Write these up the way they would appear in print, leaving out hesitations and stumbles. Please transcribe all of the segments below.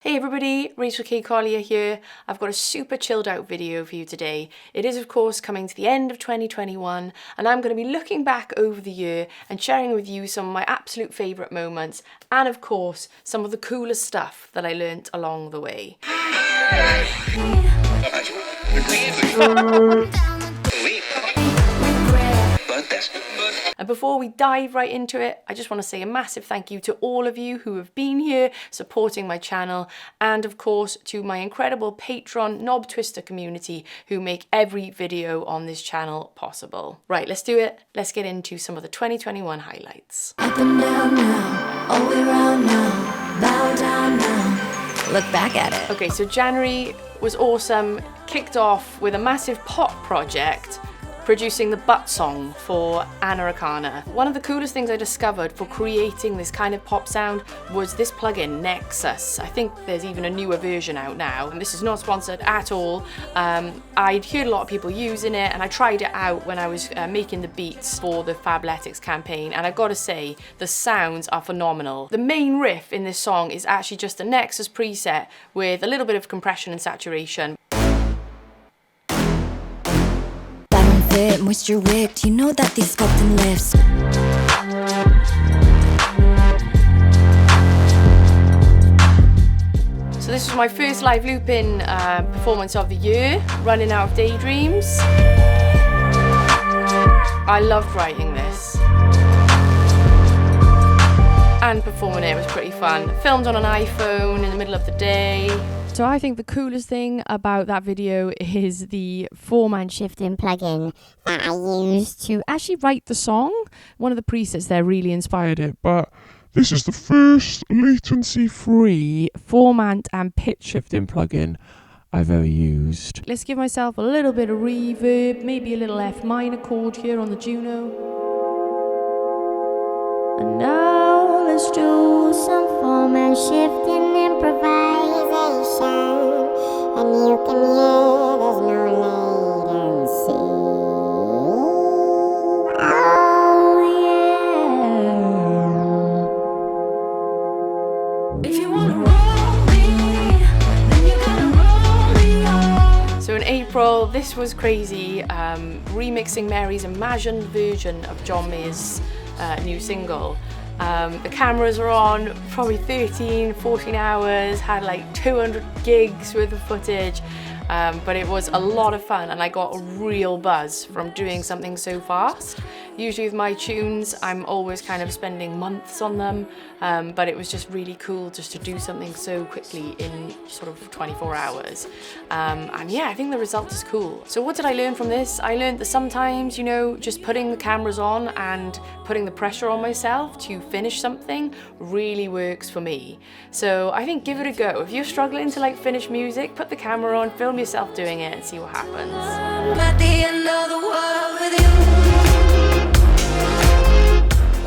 Hey everybody, Rachel K. Collier here. I've got a super chilled out video for you today. It is of course coming to the end of 2021 and I'm going to be looking back over the year and sharing with you some of my absolute favourite moments and of course some of the coolest stuff that I learnt along the way. And before we dive right into it, I just want to say a massive thank you to all of you who have been here supporting my channel, and of course to my incredible Patreon knob twister community who make every video on this channel possible. Right, let's do it. Let's get into some of the 2021 highlights. Up and down now, all the way around now, bow down now, look back at it. Okay, so January was awesome. Kicked off with a massive pop project, producing the butt song for Anna Akana. One of the coolest things I discovered for creating this kind of pop sound was this plugin, Nexus. I think there's even a newer version out now, and this is not sponsored at all. I'd heard a lot of people using it, and I tried it out when I was making the beats for the Fabletics campaign, and I've got to say, the sounds are phenomenal. The main riff in this song is actually just a Nexus preset with a little bit of compression and saturation. Moisture wicked, you know that these sculpting lifts. So this was my first live looping performance of the year, running out of daydreams. I loved writing this. And performing it was pretty fun. Filmed on an iPhone in the middle of the day. So I think the coolest thing about that video is the 4-man shifting plugin that I used to actually write the song. One of the presets there really inspired it, but This is the first latency-free 4-man and pitch shifting plugin I've ever used. Let's give myself a little bit of reverb, maybe a little F minor chord here on the Juno. And now let's do some 4-man shifting improvisation. And you can hear there's no latency. Oh yeah. If you wanna roll me, then you gotta roll me on. So in April, this was crazy, remixing Mary's imagined version of John Mayer's new single. The cameras are on probably 13, 14 hours, had like 200 gigs worth of footage, but it was a lot of fun and I got a real buzz from doing something so fast. Usually with my tunes, I'm always kind of spending months on them, but it was just really cool just to do something so quickly in sort of 24 hours. And yeah, I think the result is cool. So what did I learn from this? I learned that sometimes, you know, just putting the cameras on and putting the pressure on myself to finish something really works for me. So I think give it a go. If you're struggling to like finish music, put the camera on, film yourself doing it and see what happens. At the end of the world with you.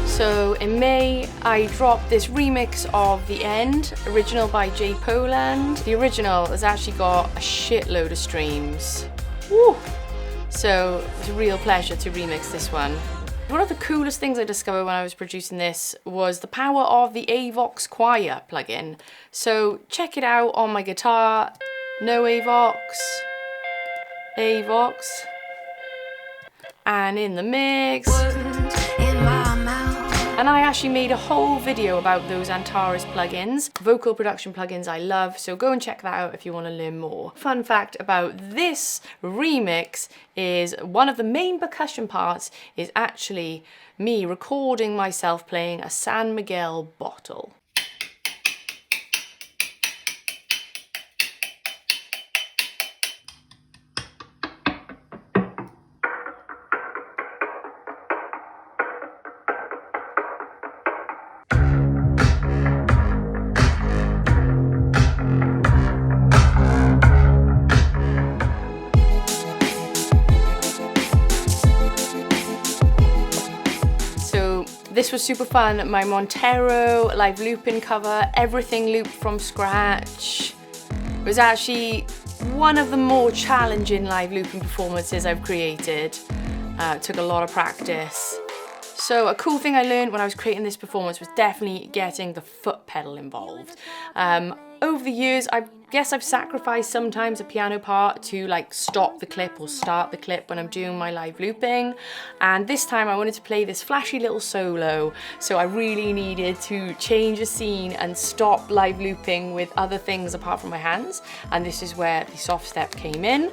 So in May, I dropped this remix of The End, original by Jay Poland. The original has actually got a shitload of streams. Woo! So it's a real pleasure to remix this one. One of the coolest things I discovered when I was producing this was the power of the AVOX Choir plugin. So check it out on my guitar. No AVOX, AVOX, and in the mix. And I actually made a whole video about those Antares plugins, vocal production plugins I love, so go and check that out if you want to learn more. Fun fact about this remix is one of the main percussion parts is actually me recording myself playing a San Miguel bottle. This was super fun. My Montero live looping cover, everything looped from scratch. It was actually one of the more challenging live looping performances I've created. It took a lot of practice. So a cool thing I learned when I was creating this performance was definitely getting the foot pedal involved. over the years, I guess I've sacrificed sometimes a piano part to like stop the clip or start the clip when I'm doing my live looping. And this time I wanted to play this flashy little solo, so I really needed to change the scene and stop live looping with other things apart from my hands. And this is where the soft step came in,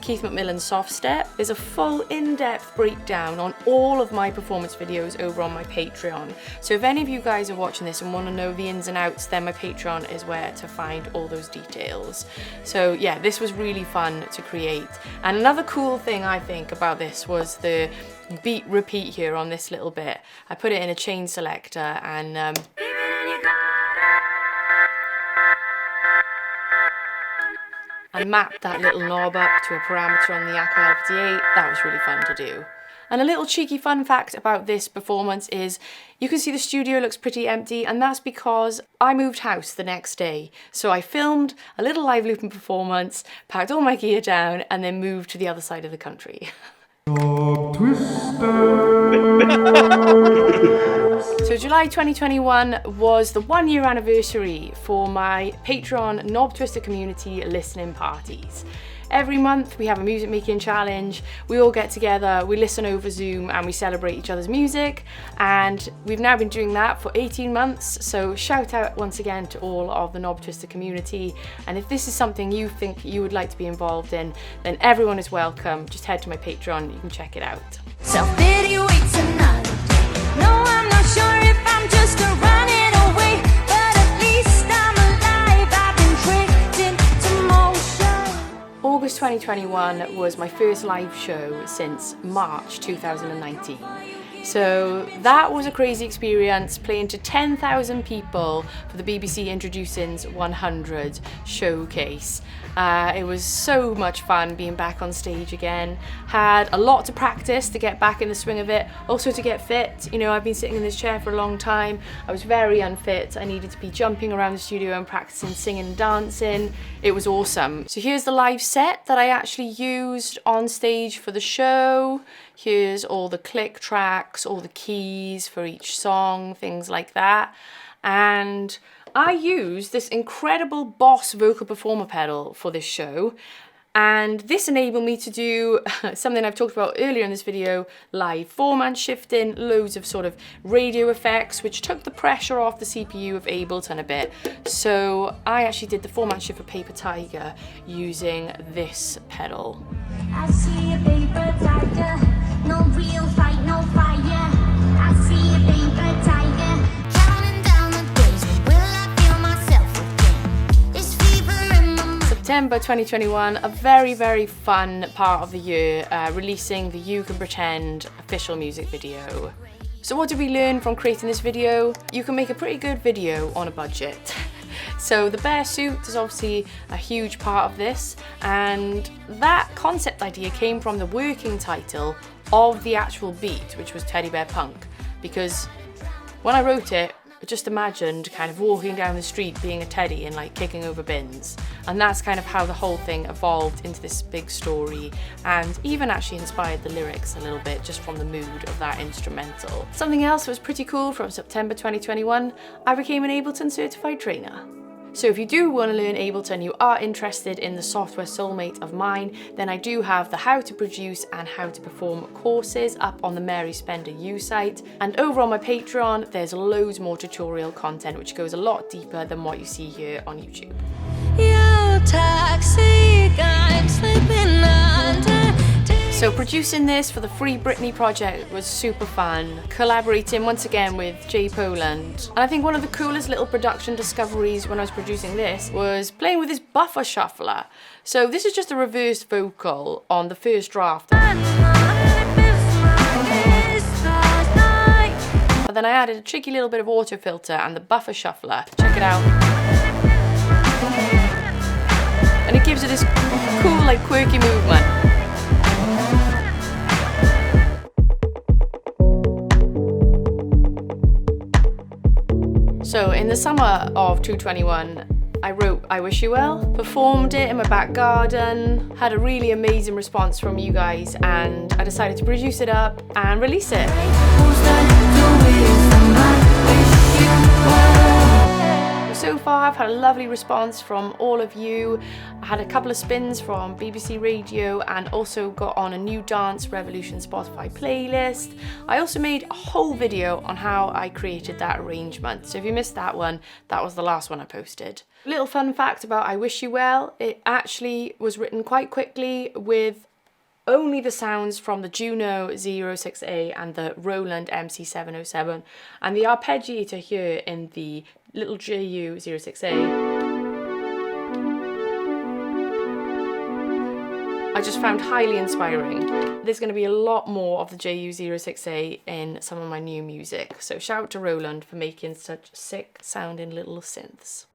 Keith McMillan's soft step. There's a full in-depth breakdown on all of my performance videos over on my Patreon. So if any of you guys are watching this and want to know the ins and outs, then my Patreon is where to find all those details. So yeah, this was really fun to create. And another cool thing I think about this was the beat repeat here on this little bit. I put it in a chain selector and mapped that little knob up to a parameter on the Acapella LPT8. That was really fun to do. And a little cheeky fun fact about this performance is you can see the studio looks pretty empty, and that's because I moved house the next day. So I filmed a little live looping performance, packed all my gear down, and then moved to the other side of the country. So July 2021 was the 1-year anniversary for my Patreon Knob Twister community listening parties. Every month we have a music making challenge. We all get together, we listen over Zoom, and we celebrate each other's music. And we've now been doing that for 18 months. So shout out once again to all of the Knob Twister community. And if this is something you think you would like to be involved in, then everyone is welcome. Just head to my Patreon, you can check it out. Self-pity waits tonight. No, I'm not sure if I'm just running away, but at least I'm alive. I've been tricked into motion. August 2021 was my first live show since March 2019. So that was a crazy experience, playing to 10,000 people for the BBC Introducing's 100 showcase. It was so much fun being back on stage again. Had a lot to practice to get back in the swing of it, also to get fit. You know, I've been sitting in this chair for a long time. I was very unfit. I needed to be jumping around the studio and practicing singing and dancing. It was awesome. So here's the live set that I actually used on stage for the show. Here's all the click tracks, all the keys for each song, things like that. And I used this incredible Boss vocal performer pedal for this show, and this enabled me to do something I've talked about earlier in this video, live 4-man shifting, loads of sort of radio effects, which took the pressure off the CPU of Ableton a bit. So I actually did the 4-man shift for Paper Tiger using this pedal. I see a paper tiger, no real fight, no fire. I see a paper tiger, counting down the days. Will I feel myself again? This fever in my September 2021, a very, very fun part of the year, releasing the You Can Pretend official music video. So what did we learn from creating this video? You can make a pretty good video on a budget. So the bear suit is obviously a huge part of this, and that concept idea came from the working title of the actual beat, which was Teddy Bear Punk, because when I wrote it, I just imagined kind of walking down the street being a teddy and like kicking over bins, and that's kind of how the whole thing evolved into this big story, and even actually inspired the lyrics a little bit just from the mood of that instrumental. Something else that was pretty cool from September 2021, I became an Ableton certified trainer. So if you do want to learn Ableton, you are interested in the software soulmate of mine, then I do have the how to produce and how to perform courses up on the Mary Spender U site. And over on my Patreon, there's loads more tutorial content which goes a lot deeper than what you see here on YouTube. You toxic, I'm slipping under. So producing this for the Free Britney project was super fun, collaborating once again with Jay Poland. And I think one of the coolest little production discoveries when I was producing this was playing with this buffer shuffler. So this is just a reversed vocal on the first draft. But then I added a tricky little bit of auto filter and the buffer shuffler. Check it out. And it gives it this cool, like quirky movement. So in the summer of 2021, I wrote I Wish You Well, performed it in my back garden, had a really amazing response from you guys, and I decided to produce it up and release it. so far. I've had a lovely response from all of you. I had a couple of spins from BBC Radio and also got on a new Dance Revolution Spotify playlist. I also made a whole video on how I created that arrangement. So if you missed that one, that was the last one I posted. Little fun fact about I Wish You Well, it actually was written quite quickly with only the sounds from the Juno 06A and the Roland MC707, and the arpeggiator here in the little JU 06A I just found highly inspiring. There's going to be a lot more of the JU 06A in some of my new music, so shout out to Roland for making such sick sounding little synths.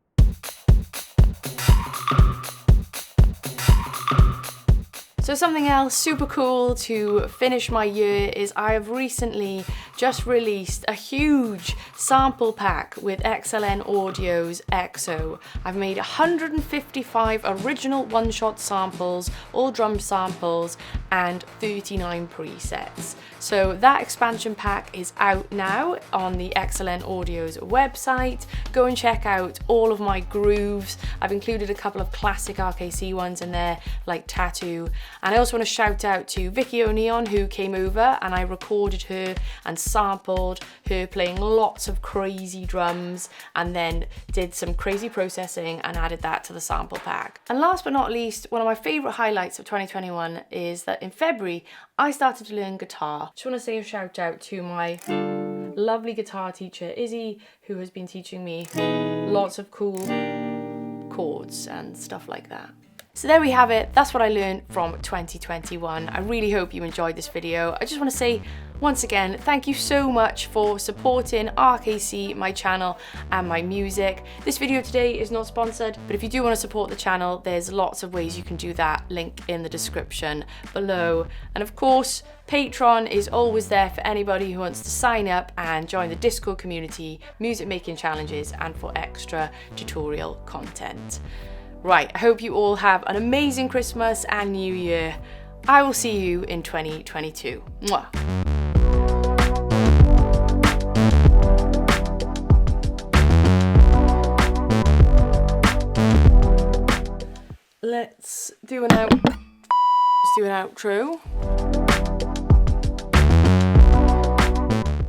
So something else super cool to finish my year is I have recently just released a huge sample pack with XLN Audio's EXO. I've made 155 original one-shot samples, all drum samples, and 39 presets. So that expansion pack is out now on the XLN Audio's website. Go and check out all of my grooves. I've included a couple of classic RKC ones in there, like Tattoo. And I also want to shout out to Vicky O'Neon, who came over and I recorded her and sampled her playing lots of crazy drums and then did some crazy processing and added that to the sample pack. And last but not least, one of my favourite highlights of 2021 is that in February, I started to learn guitar. Just want to say a shout out to my lovely guitar teacher, Izzy, who has been teaching me lots of cool chords and stuff like that. So there we have it, that's what I learned from 2021. I really hope you enjoyed this video. I just want to say once again, thank you so much for supporting RKC, my channel and my music. This video today is not sponsored, but if you do want to support the channel, there's lots of ways you can do that, link in the description below. And of course, Patreon is always there for anybody who wants to sign up and join the Discord community, music making challenges, and for extra tutorial content. Right, I hope you all have an amazing Christmas and New Year. I will see you in 2022. Mwah. Let's do an outro.